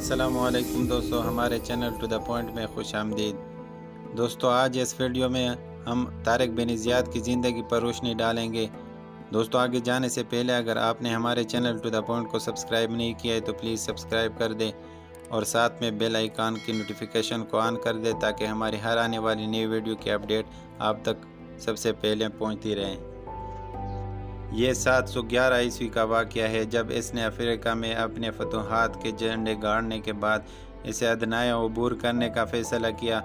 السلام علیکم دوستو، ہمارے چینل ٹو دا پوائنٹ میں خوش آمدید۔ دوستو آج اس ویڈیو میں ہم طارق بن زیاد کی زندگی پر روشنی ڈالیں گے۔ دوستو آگے جانے سے پہلے اگر آپ نے ہمارے چینل ٹو دا پوائنٹ کو سبسکرائب نہیں کیا ہے تو پلیز سبسکرائب کر دیں اور ساتھ میں بیل آئیکن کی نوٹیفیکیشن کو آن کر دیں تاکہ ہماری ہر آنے والی نئی ویڈیو کی اپڈیٹ آپ تک سب سے پہلے پہنچتی رہیں۔ یہ 711 عیسوی کا واقعہ ہے جب اس نے افریقہ میں اپنے فتوحات کے جھنڈے گاڑنے کے بعد اسے ادنایا عبور کرنے کا فیصلہ کیا،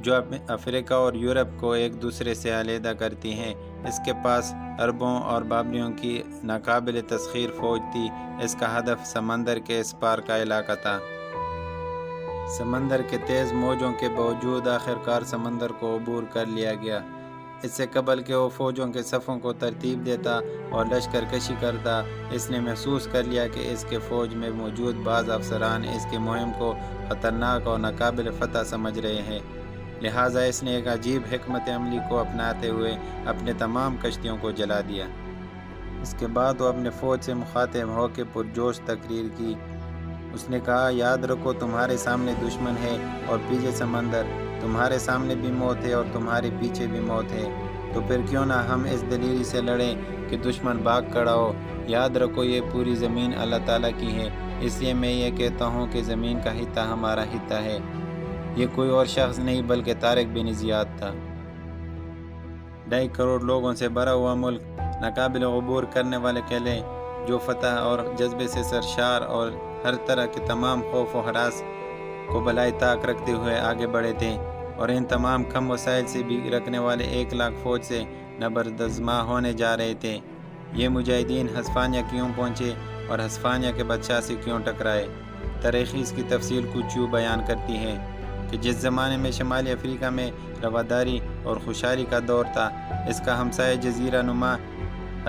جو افریقہ اور یورپ کو ایک دوسرے سے علیحدہ کرتی ہیں۔ اس کے پاس عربوں اور بابلیوں کی ناقابل تسخیر فوج تھی۔ اس کا ہدف سمندر کے اس پار کا علاقہ تھا۔ سمندر کے تیز موجوں کے باوجود آخرکار سمندر کو عبور کر لیا گیا۔ اس سے قبل کہ وہ فوجوں کے صفوں کو ترتیب دیتا اور لشکر کشی کرتا، اس نے محسوس کر لیا کہ اس کے فوج میں موجود بعض افسران اس کی مہم کو خطرناک اور ناقابل فتح سمجھ رہے ہیں۔ لہٰذا اس نے ایک عجیب حکمت عملی کو اپناتے ہوئے اپنے تمام کشتیوں کو جلا دیا۔ اس کے بعد وہ اپنے فوج سے مخاطب ہو کے پرجوش تقریر کی۔ اس نے کہا، یاد رکھو تمہارے سامنے دشمن ہے اور پیچھے سمندر، تمہارے سامنے بھی موت ہے اور تمہارے پیچھے بھی موت ہے، تو پھر کیوں نہ ہم اس دلیری سے لڑیں کہ دشمن بھاگ کھڑا ہو۔ یاد رکھو یہ پوری زمین اللہ تعالیٰ کی ہے، اس لیے میں یہ کہتا ہوں کہ زمین کا حصہ ہمارا حصہ ہے۔ یہ کوئی اور شخص نہیں بلکہ طارق بن زیاد تھا۔ 2.5 کروڑ لوگوں سے بھرا ہوا ملک، ناقابل عبور کرنے والے قلعے جو فتح اور جذبے سے سرشار اور ہر طرح کے تمام خوف و ہراس کو بالائے طاق رکھتے ہوئے آگے بڑھے تھے، اور ان تمام کم وسائل سے بھی رکھنے والے 1 لاکھ فوج سے نبردآزما ہونے جا رہے تھے۔ یہ مجاہدین ہسپانیہ کیوں پہنچے اور ہسپانیہ کے بادشاہ سے کیوں ٹکرائے؟ تاریخ اس کی تفصیل کچھ یوں بیان کرتی ہے کہ جس زمانے میں شمالی افریقہ میں رواداری اور خوشحالی کا دور تھا، اس کا ہمسایہ جزیرہ نما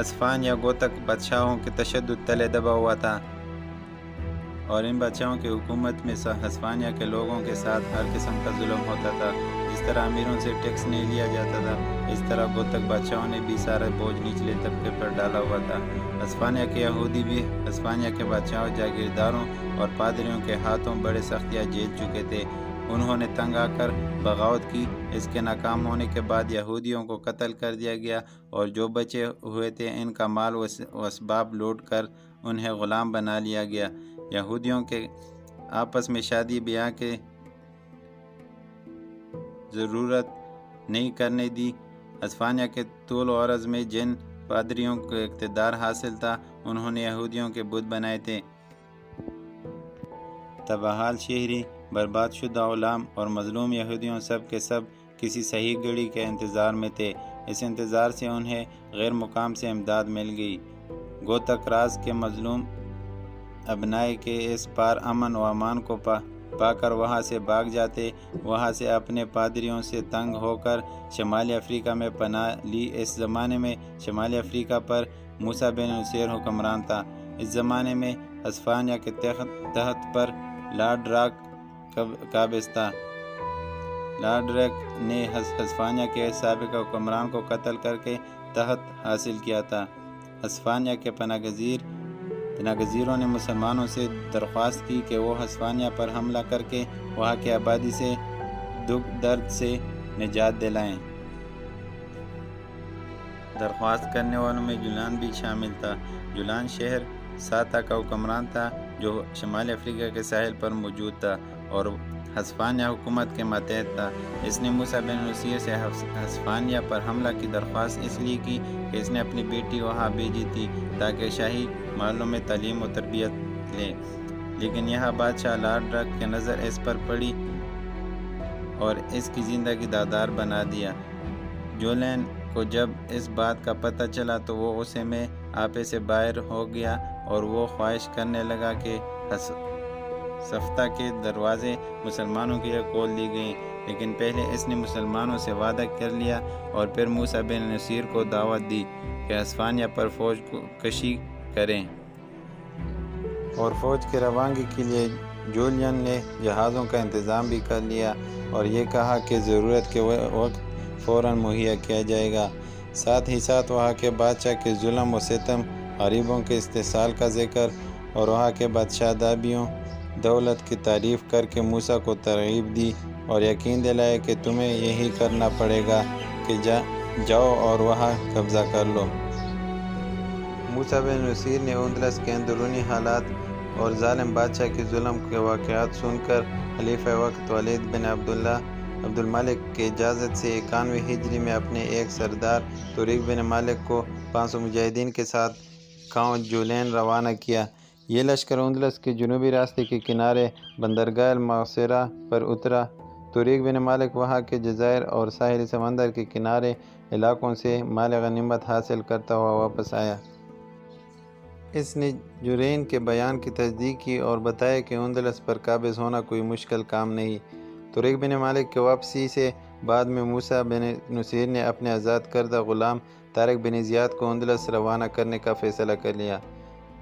ہسپانیہ گوتک بادشاہوں کے تشدد تلے دبا ہوا تھا، اور ان بادشاہوں کی حکومت میں ہسپانیہ کے لوگوں کے ساتھ ہر قسم کا ظلم ہوتا تھا۔ جس طرح امیروں سے ٹیکس نہیں لیا جاتا تھا، اس طرح گوتک بادشاہوں نے بھی سارا بوجھ نچلے طبقے پر ڈالا ہوا تھا۔ ہسپانیہ کے یہودی بھی ہسپانیہ کے بادشاہوں، جاگیرداروں اور پادریوں کے ہاتھوں بڑے سختیاں جھیل چکے تھے۔ انہوں نے تنگ آ کر بغاوت کی۔ اس کے ناکام ہونے کے بعد یہودیوں کو قتل کر دیا گیا، اور جو بچے ہوئے تھے ان کا مال و اسباب لوٹ کر انہیں غلام بنا لیا گیا۔ یہودیوں کے آپس میں شادی بیاہ کی ضرورت نہیں کرنے دی۔ ہسپانیہ کے طول و عرض میں جن پادریوں کو اقتدار حاصل تھا، انہوں نے یہودیوں کے بت بنائے تھے۔ تباہال شہری، برباد شدہ غلام اور مظلوم یہودیوں سب کے سب کسی صحیح گھڑی کے انتظار میں تھے۔ اس انتظار سے انہیں غیر مقام سے امداد مل گئی۔ گوتک راز کے مظلوم ابنائے کے اس پار امن و امان کو پا کر وہاں سے بھاگ جاتے، وہاں سے اپنے پادریوں سے تنگ ہو کر شمالی افریقہ میں پناہ لی۔ اس زمانے میں شمالی افریقہ پر موسیٰ بن نصیر حکمران تھا۔ اس زمانے میں ہسپانیہ کے تحت پر لارڈ راک قابض تھا۔ لارڈ راک نے ہسپانیہ کے سابق حکمران کو قتل کر کے تحت حاصل کیا تھا۔ ہسپانیہ کے پناہ گزینوں نے مسلمانوں سے درخواست کی کہ وہ ہسپانیہ پر حملہ کر کے وہاں کی آبادی سے دکھ درد سے نجات دلائیں۔ درخواست کرنے والوں میں جولان بھی شامل تھا۔ جولان شہر ساتا کا حکمران تھا جو شمالی افریقہ کے ساحل پر موجود تھا اور ہسپانیہ حکومت کے ماتحت تھا۔ اس نے موسیٰ بن نصیر سے ہسپانیہ پر حملہ کی درخواست اس لیے کی کہ اس نے اپنی بیٹی وہاں بھیجی تھی تاکہ شاہی محلوں میں تعلیم و تربیت لے، لیکن یہاں بادشاہ لارڈ راک کی نظر اس پر پڑی اور اس کی زندگی داغدار بنا دیا۔ جولین کو جب اس بات کا پتہ چلا تو وہ غصے میں آپے سے باہر ہو گیا اور وہ خواہش کرنے لگا کہ سفتہ کے دروازے مسلمانوں کے لیے کھول دی گئیں، لیکن پہلے اس نے مسلمانوں سے وعدہ کر لیا اور پھر موسیٰ بن نصیر کو دعوت دی کہ ہسپانیہ پر فوج کشی کریں، اور فوج کی روانگی کے لیے جولین نے جہازوں کا انتظام بھی کر لیا اور یہ کہا کہ ضرورت کے وقت فوراً مہیا کیا جائے گا۔ ساتھ ہی ساتھ وہاں کے بادشاہ کے ظلم و ستم، غریبوں کے استحصال کا ذکر اور وہاں کے بادشاہ دابیوں دولت کی تعریف کر کے موسیٰ کو ترغیب دی اور یقین دلائے کہ تمہیں یہی کرنا پڑے گا کہ جاؤ اور وہاں قبضہ کر لو۔ موسیٰ بن نصیر نے اندلس کے اندرونی حالات اور ظالم بادشاہ کے ظلم کے واقعات سن کر خلیفہ وقت ولید بن عبد الملک کی اجازت سے 91 ہجری میں اپنے ایک سردار طریق بن مالک کو 500 مجاہدین کے ساتھ گاؤں جولین روانہ کیا۔ یہ لشکر اندلس کے جنوبی راستے کے کنارے بندرگاہ المعصرہ پر اترا۔ طریق بن مالک وہاں کے جزائر اور ساحلی سمندر کے کنارے علاقوں سے مال غنیمت حاصل کرتا ہوا واپس آیا۔ اس نے جرین کے بیان کی تصدیق کی اور بتایا کہ اندلس پر قابض ہونا کوئی مشکل کام نہیں۔ طریق بن مالک کی واپسی سے بعد میں موسیٰ بن نصیر نے اپنے آزاد کردہ غلام طارق بن زیاد کو اندلس روانہ کرنے کا فیصلہ کر لیا۔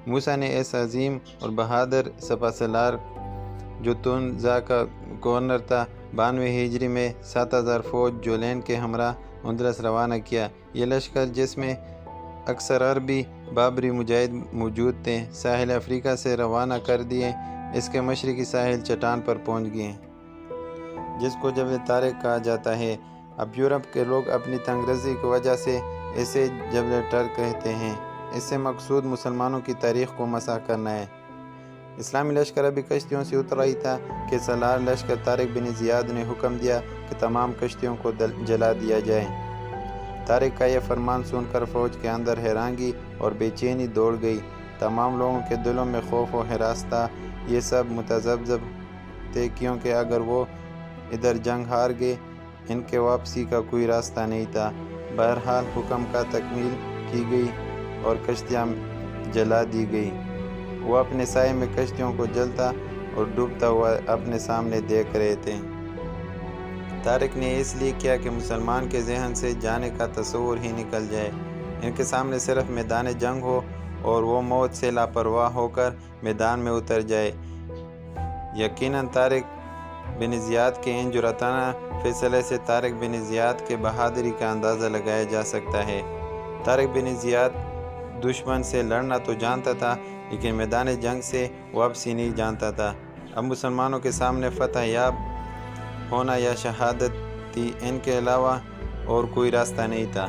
موسیٰ نے اس عظیم اور بہادر سپہ سالار جو تونزا کا گورنر تھا 92 ہجری میں 7000 فوج جولین کے ہمراہ اندلس روانہ کیا۔ یہ لشکر جس میں اکثر عربی بابری مجاہد موجود تھے ساحل افریقہ سے روانہ کر دیے۔ اس کے مشرقی ساحل چٹان پر پہنچ گئے جس کو جبل طارق کہا جاتا ہے۔ اب یورپ کے لوگ اپنی تنگ رزی کی وجہ سے اسے جبل ٹرک کہتے ہیں۔ اس سے مقصود مسلمانوں کی تاریخ کو مسح کرنا ہے۔ اسلامی لشکر ابھی کشتیوں سے اتر رہی تھا کہ سالار لشکر طارق بن زیاد نے حکم دیا کہ تمام کشتیوں کو جلا دیا جائے۔ طارق کا یہ فرمان سن کر فوج کے اندر حیرانگی اور بے چینی دوڑ گئی۔ تمام لوگوں کے دلوں میں خوف و ہراس تھا۔ یہ سب متذبذب تھے کیونکہ اگر وہ ادھر جنگ ہار گئے ان کے واپسی کا کوئی راستہ نہیں تھا۔ بہرحال حکم کا تکمیل کی گئی اور کشتیاں جلا دی گئی۔ وہ اپنے سائے میں کشتیوں کو جلتا اور ڈوبتا ہوا اپنے سامنے دیکھ رہے تھے۔ طارق نے اس لیے کیا کہ مسلمان کے ذہن سے جانے کا تصور ہی نکل جائے، ان کے سامنے صرف میدان جنگ ہو اور وہ موت سے لاپرواہ ہو کر میدان میں اتر جائے۔ یقیناً طارق بن زیاد کے ان جرأتانہ فیصلے سے طارق بن زیاد کے بہادری کا اندازہ لگایا جا سکتا ہے۔ طارق بن زیاد دشمن سے لڑنا تو جانتا تھا لیکن میدان جنگ سے واپسی نہیں جانتا تھا۔ اب مسلمانوں کے سامنے فتح یاب ہونا یا شہادت تھی، ان کے علاوہ اور کوئی راستہ نہیں تھا۔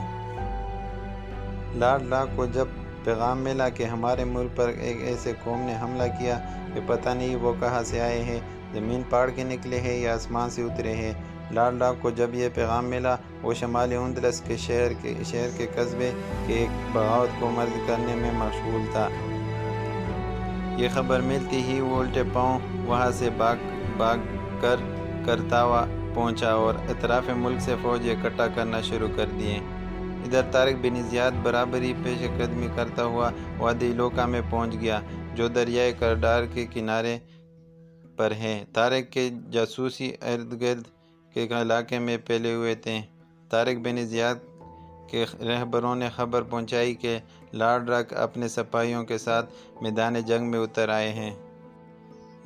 لارڈ لا کو جب پیغام ملا کہ ہمارے ملک پر ایک ایسے قوم نے حملہ کیا کہ پتہ نہیں وہ کہاں سے آئے ہیں، زمین پاڑ کے نکلے ہیں یا آسمان سے اترے ہیں، لارڈ لا کو جب یہ پیغام ملا وہ شمالی اندلس کے شہر کے قصبے کے ایک بغاوت کو مرد کرنے میں مشغول تھا۔ یہ خبر ملتی ہی وہ الٹے پاؤں وہاں سے بھاگ کر کرتاوا پہنچا اور اطراف ملک سے فوج اکٹھا کرنا شروع کر دیے۔ ادھر طارق بن زیاد برابری پیش قدمی کرتا ہوا وادی لوکا میں پہنچ گیا جو دریائے کردار کے کنارے پر ہے۔ طارق کے جاسوسی ارد گرد کے علاقے میں پھیلے ہوئے تھے۔ طارق بن زیاد کے رہبروں نے خبر پہنچائی کہ لارڈ رک اپنے سپاہیوں کے ساتھ میدان جنگ میں اتر آئے ہیں۔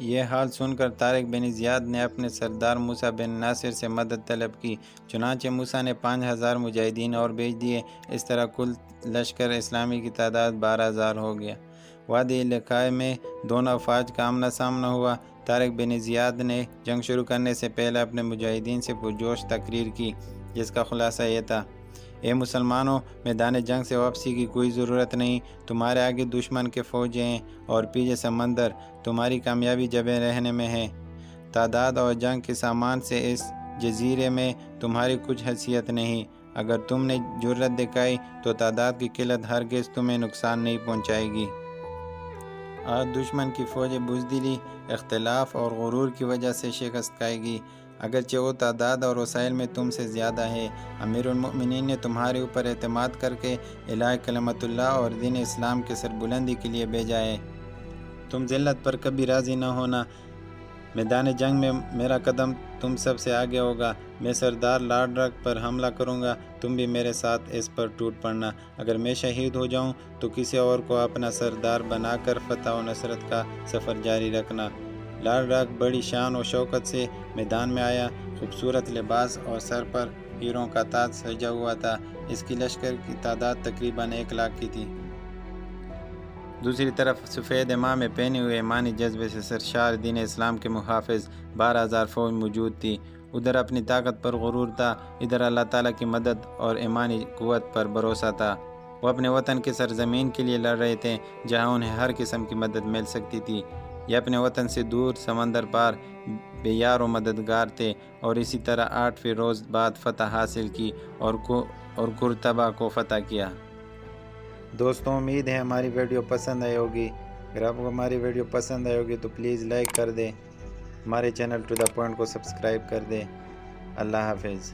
یہ حال سن کر طارق بن زیاد نے اپنے سردار موسیٰ بن ناصر سے مدد طلب کی۔ چنانچہ موسیٰ نے 5000 مجاہدین اور بھیج دیے۔ اس طرح کل لشکر اسلامی کی تعداد 12000 ہو گیا۔ وادی علاقے میں دونوں افواج کا آمنا سامنا ہوا۔ طارق بن زیاد نے جنگ شروع کرنے سے پہلے اپنے مجاہدین سے پرجوش تقریر کی جس کا خلاصہ یہ تھا: اے مسلمانوں، میدان جنگ سے واپسی کی کوئی ضرورت نہیں۔ تمہارے آگے دشمن کے فوجیں ہیں اور پیچھے سمندر۔ تمہاری کامیابی جبے رہنے میں ہے۔ تعداد اور جنگ کے سامان سے اس جزیرے میں تمہاری کچھ حیثیت نہیں۔ اگر تم نے جرأت دکھائی تو تعداد کی قلت ہرگز تمہیں نقصان نہیں پہنچائے گی۔ آج دشمن کی فوج بزدلی، اختلاف اور غرور کی وجہ سے شکست کھائے گی، اگرچہ وہ تعداد اور وسائل میں تم سے زیادہ ہے۔ امیر المؤمنین نے تمہارے اوپر اعتماد کر کے اعلاء کلمت اللہ اور دین اسلام کے سربلندی کے لیے بھیجا ہے۔ تم ذلت پر کبھی راضی نہ ہونا۔ میدان جنگ میں میرا قدم تم سب سے آگے ہوگا۔ میں سردار لارڈ رک پر حملہ کروں گا، تم بھی میرے ساتھ اس پر ٹوٹ پڑنا۔ اگر میں شہید ہو جاؤں تو کسی اور کو اپنا سردار بنا کر فتح و نصرت کا سفر جاری رکھنا۔ لارڈ رک بڑی شان و شوکت سے میدان میں آیا۔ خوبصورت لباس اور سر پر ہیروں کا تاج سجا ہوا تھا۔ اس کی لشکر کی تعداد تقریباً 1 لاکھ کی تھی۔ دوسری طرف سفید امامے پہنے ہوئے ایمانی جذبے سے سرشار دین اسلام کے محافظ 12,000 فوج موجود تھی۔ ادھر اپنی طاقت پر غرور تھا، ادھر اللہ تعالیٰ کی مدد اور ایمانی قوت پر بھروسہ تھا۔ وہ اپنے وطن کے سرزمین کے لیے لڑ رہے تھے جہاں انہیں ہر قسم کی مدد مل سکتی تھی۔ یہ اپنے وطن سے دور سمندر پار بے یار و مددگار تھے، اور اسی طرح 8ویں روز بعد فتح حاصل کی اور قرطبہ کو فتح کیا۔ دوستوں، امید ہے ہماری ویڈیو پسند آئی ہوگی۔ اگر آپ کو ہماری ویڈیو پسند آئی ہوگی تو پلیز لائک کر دیں، ہمارے چینل ٹو دا پوائنٹ کو سبسکرائب کر دیں۔ اللہ حافظ۔